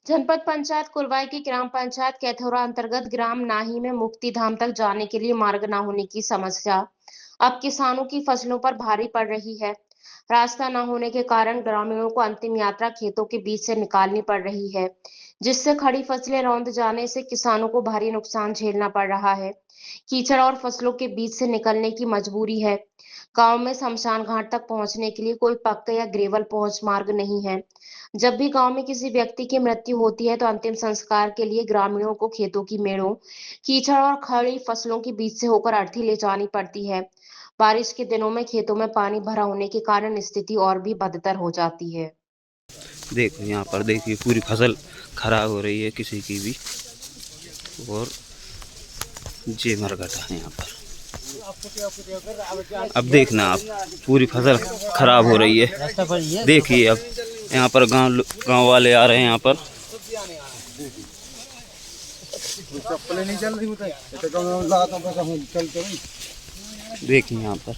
जनपद पंचायत कुलवाई की ग्राम पंचायत कैथौरा अंतर्गत ग्राम नाही में मुक्ति धाम तक जाने के लिए मार्ग न होने की समस्या अब किसानों की फसलों पर भारी पड़ रही है। रास्ता न होने के कारण ग्रामीणों को अंतिम यात्रा खेतों के बीच से निकालनी पड़ रही है, जिससे खड़ी फसलें रौंद जाने से किसानों को भारी नुकसान झेलना पड़ रहा है। कीचड़ और फसलों के बीच से निकलने की मजबूरी है। गांव में शमशान घाट तक पहुंचने के लिए कोई पक्का या ग्रेवल पहुंच मार्ग नहीं है। जब भी गांव में किसी व्यक्ति की मृत्यु होती है तो अंतिम संस्कार के लिए ग्रामीणों को खेतों की मेड़ों, कीचड़ और खड़ी फसलों के बीच से होकर अर्थी ले जानी पड़ती है। बारिश के दिनों में खेतों में पानी भरा होने के कारण स्थिति और भी बदतर हो जाती है। देखो यहाँ पर देखिए पूरी फसल खराब हो रही है किसी की भी। और जे मरघटा है यहाँ पर। अब देखना आप पूरी फसल खराब हो रही है। देखिए अब यहाँ पर गांव वाले आ रहे हैं यहाँ पर। देखिए यहाँ पर